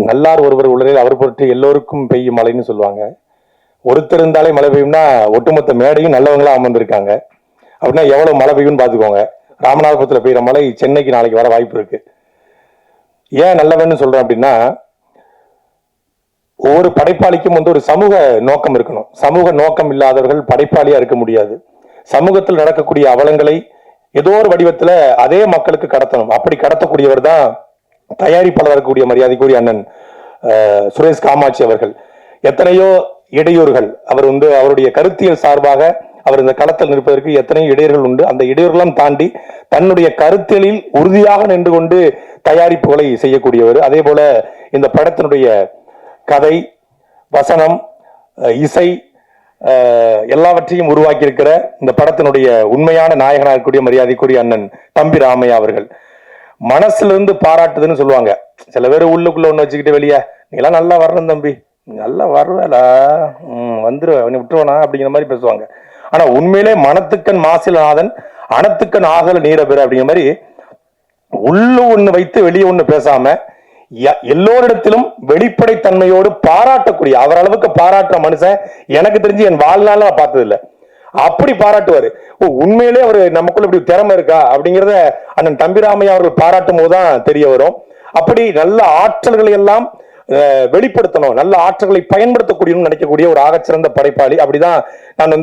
நல்லார் ஒருவர் உள்ளதில் அவர் பொருட்டு எல்லோருக்கும் பெய்யும் மழைன்னு சொல்லுவாங்க. ஒருத்தர் இருந்தாலே மழை பெய்யும்னா ஒட்டுமொத்த மேடையும் நல்லவங்களா அமர்ந்திருக்காங்க. அப்படின்னா எவ்வளவு மழை பெய்யும்னு பாத்துக்கோங்க. ராமநாதபுரத்தில் பெய்யுற மழை சென்னைக்கு நாளைக்கு வர வாய்ப்பு இருக்கு. ஏன் நல்லவன்னு சொல்றேன் அப்படின்னா, ஒவ்வொரு படைப்பாளிக்கும் ஒரு சமூக நோக்கம் இருக்கணும். சமூக நோக்கம் இல்லாதவர்கள் படைப்பாளியா இருக்க முடியாது. சமூகத்தில் நடக்கக்கூடிய அவலங்களை ஏதோ ஒரு வடிவத்துல அதே மக்களுக்கு கடத்தணும். அப்படி கடத்தக்கூடியவர் தான் தயாரிப்பாளர் இருக்கக்கூடிய மரியாதைக்குரிய அண்ணன் சுரேஷ் காமாட்சி அவர்கள். எத்தனையோ இடையூறுகள் அவர் அவருடைய கருத்தியல் சார்பாக அவர் இந்த களத்தில் நிற்பதற்கு எத்தனையோ இடையூறுகள் உண்டு. அந்த இடையூறுகளும் தாண்டி தன்னுடைய கருத்தியலில் உறுதியாக நின்று கொண்டு தயாரிப்புகளை செய்யக்கூடியவர். அதே போல இந்த படத்தினுடைய கதை, வசனம், இசை எல்லாவற்றையும் உருவாக்கி இருக்கிற இந்த படத்தினுடைய உண்மையான நாயகனாக இருக்கக்கூடிய மரியாதைக்குரிய அண்ணன் தம்பி ராமையா அவர்கள். மனசுல இருந்து பாராட்டுதுன்னு சொல்லுவாங்க. சில பேர் உள்ளுக்குள்ள ஒண்ணு வச்சுக்கிட்டு வெளியே, நீ எல்லாம் நல்லா வரணும் தம்பி, நல்லா வருவேலா, வந்துருவ விட்டுருவனா அப்படிங்கிற மாதிரி பேசுவாங்க. ஆனா உண்மையிலே மனத்துக்கண் மாசிலநாதன் அனத்துக்கண் ஆகல நீர பெற அப்படிங்கிற மாதிரி உள்ள ஒண்ணு வைத்து வெளியே ஒண்ணு பேசாம எல்லோரிடத்திலும் வெளிப்படைத்தன்மையோடு பாராட்டக்கூடிய, அவர் அளவுக்கு பாராட்டுற மனுஷன் எனக்கு தெரிஞ்சு என் வாழ்நாள் நான் பார்த்தது இல்லை. அப்படி பாராட்டுவாரு. உண்மையிலே அவரு நமக்குள்ள இப்படி திறமை இருக்கா அப்படிங்கிறத அண்ணன் தம்பிராமையா அவர்கள் பாராட்டும் போதுதான் தெரிய வரும். அப்படி நல்ல ஆற்றல்களை எல்லாம் வெளிப்படுத்தணும், நல்ல ஆற்றல்களை பயன்படுத்தக்கூடிய நினைக்கக்கூடிய ஒரு ஆகச்சிறந்த படைப்பாளி. அப்படிதான் நான்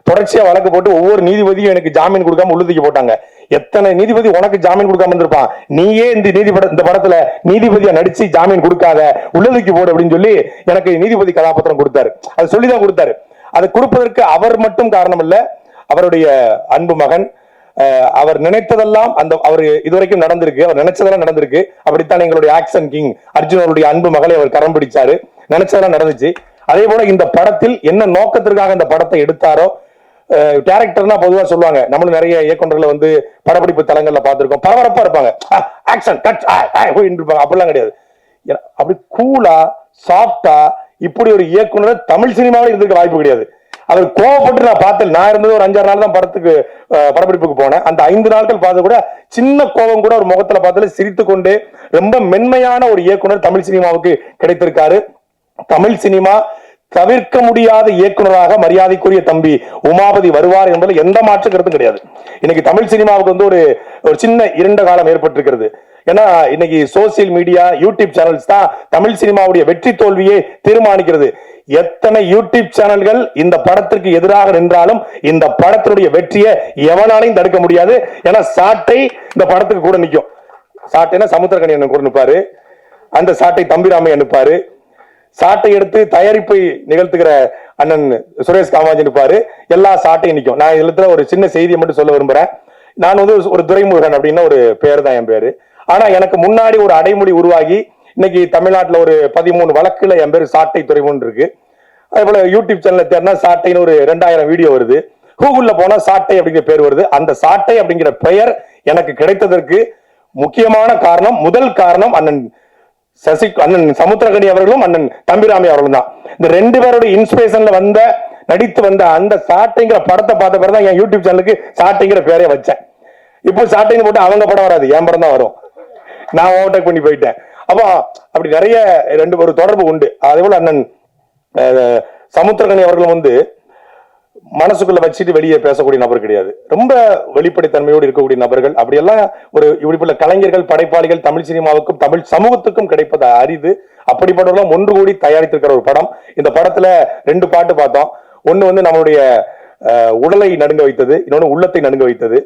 தொடர்ச்சியா வழக்கு போட்டு ஒவ்வொரு நீதிபதியும் எனக்கு ஜாமீன் கொடுக்காம உள்ளதுக்கு போட்டாங்க. எத்தனை நீதிபதி உனக்கு ஜாமீன் கொடுக்காம இருந்திருப்பான், நீயே இந்த படத்துல நீதிபதியா நடிச்சு ஜாமீன் கொடுக்காத, உள்ளதுக்கு போடு அப்படின்னு சொல்லி எனக்கு நீதிபதி கதாபாத்திரம் கொடுத்தாரு. அது சொல்லிதான் கொடுத்தாரு. அதை கொடுப்பதற்கு அவர் மட்டும் காரணம் இல்ல, அவருடைய அன்பு மகன். அவர் நினைத்ததெல்லாம் அவர் இதுவரைக்கும் நடந்திருக்கு, அவர் நினைச்சதெல்லாம் நடந்திருக்கு. அப்படித்தான் எங்களுடைய ஆக்சன் கிங் அர்ஜுன் அவருடைய அன்பு மகளை அவர் கரம் பிடிச்சாரு, நினைச்சதெல்லாம் நடந்துச்சு. அதே போல இந்த படத்தில் என்ன நோக்கத்திற்காக இந்த படத்தை எடுத்தாரோ, டேரக்டர்னா பொதுவா சொல்லுவாங்க, நம்மளும் நிறைய இயக்குநர்களை படப்பிடிப்பு தளங்கள்ல பார்த்திருக்கோம், பரபரப்பா இருப்பாங்க, ஆக்சன் கட் இருப்பாங்க. அப்படிலாம் கிடையாது. அப்படி கூலா சாஃப்டா இப்படி ஒரு இயக்குனர் தமிழ் சினிமாவில் இருந்திருக்க வாய்ப்பு கிடையாது. அவர் கோவப்பட்டு நான் பார்த்தேன். நான் இருந்தது ஒரு 5-6 நாள் தான் படப்பிடிப்புக்கு போனேன். அந்த 5 நாட்கள் பார்த்து கூட சின்ன கோபம் கூட ஒரு முகத்துல பார்த்தால சிரித்து கொண்டு ரொம்ப மென்மையான ஒரு இயக்குனர் தமிழ் சினிமாவுக்கு கிடைத்திருக்காரு. தமிழ் சினிமா தவிர்க்க முடியாத இயக்குனராக மரியாதைக்குரிய தம்பி உமாபதி வருவார் என்பதில் எந்த மாற்று கருத்தும் கிடையாது. இன்னைக்கு தமிழ் சினிமாவுக்கு ஒரு சின்ன இருண்ட காலம் ஏற்பட்டிருக்கிறது. ஏன்னா இன்னைக்கு சோசியல் மீடியா, யூடியூப் சேனல்ஸ் தான் தமிழ் சினிமாவுடைய வெற்றி தோல்வியை தீர்மானிக்கிறது. எத்தனை யூடியூப் சேனல்கள் இந்த படத்திற்கு எதிராக நின்றாலும் இந்த படத்தினுடைய வெற்றியை எவனாலையும் தடுக்க முடியாது. ஏன்னா சாட்டை இந்த படத்துக்கு கூட நிற்கும். சாட்டைனா சமுத்திரக்கணி என்ன கூட நிற்பாரு, அந்த சாட்டை தம்பிராமையா நிற்பாரு. சாட்டை எடுத்து தயாரிப்பை நிகழ்த்துகிற அண்ணன் சுரேஷ் காமாஜி நிற்பாரு. எல்லா சாட்டையும் நிற்கும். நான் இதுல ஒரு சின்ன செய்தியை மட்டும் சொல்ல விரும்புறேன். நான் ஒரு துரைமுருகன் அப்படின்னா ஒரு பேர் தான் என் பேரு. ஆனா எனக்கு முன்னாடி ஒரு அடைமொழி உருவாகி இன்னைக்கு தமிழ்நாட்டில் ஒரு 13 வழக்குல என் பேரு சாட்டை துரைமுருகன் இருக்கு. அதே போல யூடியூப் சேனல்ல தேர்னா சாட்டைன்னு ஒரு 2000 வீடியோ வருது. கூகுள்ல போனா சாட்டை அப்படிங்கிற பேர் வருது. அந்த சாட்டை அப்படிங்கிற பெயர் எனக்கு கிடைத்ததற்கு முக்கியமான காரணம், முதல் காரணம் அண்ணன் சமுத்திரகனி அவர்களும் அண்ணன் தம்பிராமையா அவர்களும் தான். இந்த 2 பேருடைய இன்ஸ்பிரேஷன்ல நடித்து வந்த அந்த சாட்டைங்கிற படத்தை பார்த்த பிறகு தான் என் யூடியூப் சேனலுக்கு சாட்டைங்கிற பேரே வச்சேன். இப்போ சாட்டைன்னு போட்டு அவங்க படம் வராது, என் படம் தான் வரும். நான் ஓவர்டேக் பண்ணி போயிட்டேன். அப்போ அப்படி நிறைய ஒரு தொடர்பு உண்டு. அதே போல அண்ணன் சமுத்திரகனி அவர்களும் மனசுக்குள்ள வச்சுட்டு வெளியே பேசக்கூடிய நபர் கிடையாது. ரொம்ப வெளிப்படைத்தன்மையோடு இருக்கக்கூடிய நபர்கள். அப்படியெல்லாம் இப்படிப்பட்ட கலைஞர்கள், படைப்பாளிகள் தமிழ் சினிமாவுக்கும் தமிழ் சமூகத்துக்கும் கிடைப்பது அரிது. அப்படிப்பட்டவர்களும் ஒன்று கூடி தயாரித்திருக்கிற ஒரு படம். இந்த படத்துல 2 பாட்டு பார்த்தோம். ஒண்ணு நம்மளுடைய உடலை நடுங்க வைத்தது, இன்னொன்னு உள்ளத்தை நடுங்க வைத்தது.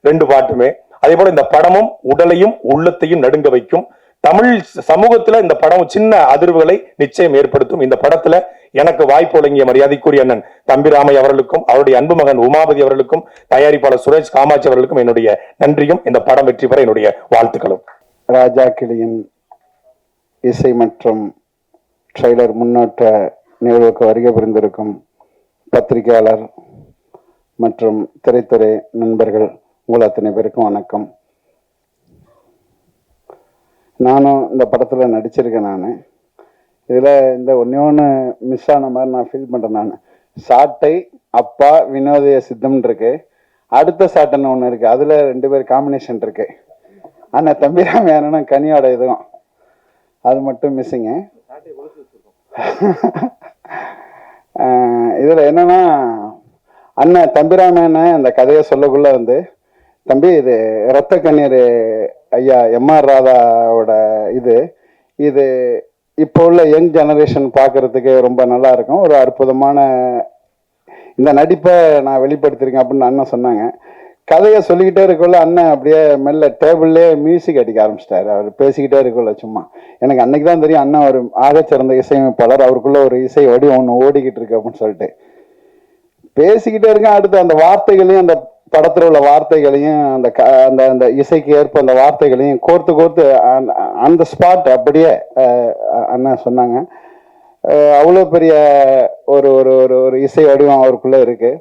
2 பாட்டுமே. அதே போல இந்த படமும் உடலையும் உள்ளத்தையும் நடுங்க வைக்கும். தமிழ் சமூகத்துல இந்த படம் சின்ன அதிர்வுகளை நிச்சயம் ஏற்படுத்தும். இந்த படத்துல எனக்கு வாய்ப்பு வழங்கிய மரியாதைக்குரிய அண்ணன் தம்பிராமையா அவர்களுக்கும் அவருடைய அன்பு மகன் உமாபதி அவர்களுக்கும் தயாரிப்பாளர் சுரேஷ் காமாட்சி அவர்களுக்கும் என்னுடைய நன்றியும், இந்த படம் வெற்றி பெற என்னுடைய வாழ்த்துக்களும். ராஜா கிளியின் இசை மற்றும் ட்ரெய்லர் முன்னோட்ட நிகழ்வுக்கு வருகை புரிந்திருக்கும் பத்திரிகையாளர் மற்றும் திரைத்துறை நண்பர்கள் உங்கள் அத்தனை பேருக்கும் வணக்கம். நானும் இந்த படத்தில் நடிச்சிருக்கேன். நான் இதில் இந்த ஒன்று மிஸ் ஆன மாதிரி நான் ஃபீல் பண்ணுறேன். நான் சாட்டை அப்பா வினோதய சித்தம் இருக்கு, அடுத்த சாட்டைன்னு ஒன்று இருக்குது, அதில் 2 பேர் காம்பினேஷன் இருக்கு. ஆனால் தம்பிராமையான கனியோட இதுவும் அது மட்டும் மிஸ்ஸிங்க. இதுல என்னன்னா, அண்ணன் தம்பிராமன் அந்த கதையை சொல்லக்குள்ள வந்து, தம்பி இது இரத்த கண்ணீர் ஐயா எம்ஆர் ராதாவோட இது இப்போ உள்ள யங் ஜெனரேஷன் பார்க்கறதுக்கு ரொம்ப நல்லா இருக்கும். ஒரு அற்புதமான இந்த நடிப்பை நான் வெளிப்படுத்திருக்கேன் அப்படின்னு அண்ணன் சொன்னாங்க. கதையை சொல்லிக்கிட்டே இருக்கக்குள்ள அண்ணன் அப்படியே மெல்ல டேபிள்லேயே மியூசிக் அடிக்க ஆரம்பிச்சிட்டாரு. அவர் பேசிக்கிட்டே இருக்கக்குள்ள சும்மா எனக்கு அன்னைக்கு தான் தெரியும் அண்ணன் ஒரு ஆகச்சிறந்த இசையமைப்பாளர், அவருக்குள்ள ஒரு இசை வடிவம் ஒன்று ஓடிக்கிட்டு இருக்கு அப்படின்னு சொல்லிட்டு பேசிக்கிட்டே இருக்கேன். அடுத்து அந்த வார்த்தைகளையும், அந்த படத்துல உள்ள வார்த்தைகளையும், அந்த அந்த இசைக்கு ஏற்ப அந்த வார்த்தைகளையும் கோர்த்து அந்த ஸ்பாட் அப்படியே அண்ணன் சொன்னாங்க. அவ்வளோ பெரிய ஒரு ஒரு ஒரு ஒரு இசை வடிவம் அவருக்குள்ள இருக்கு.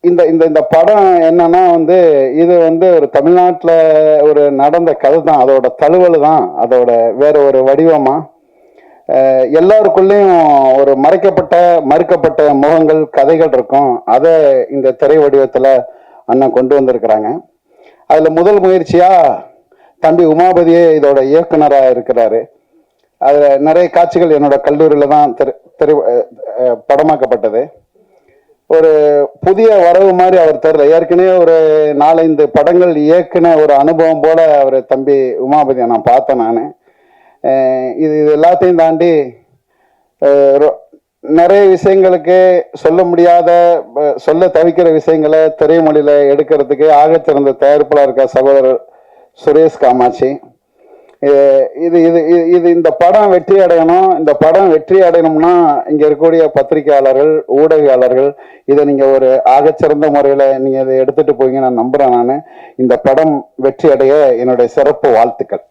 இந்த இந்த இந்த படம் என்னன்னா வந்து, இது வந்து ஒரு தமிழ்நாட்டில் ஒரு நடந்த கதை தான், அதோட தழுவல் தான், அதோட வேற ஒரு வடிவமா எல்லாருக்குள்ளேயும் ஒரு மறுக்கப்பட்ட முகங்கள், கதைகள் இருக்கும். அதை இந்த திரை வடிவத்துல அண்ணன் கொண்டு வந்திருக்கிறாங்க. அதுல முதல் முயற்சியா தம்பி உமாபதியே இதோட இயக்குனரா இருக்கிறாரு. அதுல நிறைய காட்சிகள் என்னோட கல்லூரியில தான் படமாக்கப்பட்டது. ஒரு புதிய வரவு மாதிரி அவர் தெரியல. ஏற்கனவே ஒரு 4-5 படங்கள் இயக்குன ஒரு அனுபவம் போல அவர் தம்பி உமாபதியை நான் பார்த்தேன். நான் இது எல்லாத்தையும் தாண்டி நிறைய விஷயங்களுக்கு சொல்ல முடியாத, சொல்ல தவிக்கிற விஷயங்களை திரைமொழியில எடுக்கிறதுக்கு ஆகச்சிறந்த தயாரிப்பாளர் இருக்க சகோதரர் சுரேஷ் காமாட்சி. இது இது இது இந்த படம் வெற்றி அடையணும். இந்த படம் வெற்றி அடையணும்னா இங்க இருக்கக்கூடிய பத்திரிகையாளர்கள், ஊடகவியாளர்கள் இதை நீங்க ஒரு ஆகச்சிறந்த முறையில நீங்க இதை எடுத்துட்டு போய் நான் நம்புறேன். நான் இந்த படம் வெற்றி அடைய என்னுடைய சிறப்பு வாழ்த்துக்கள்.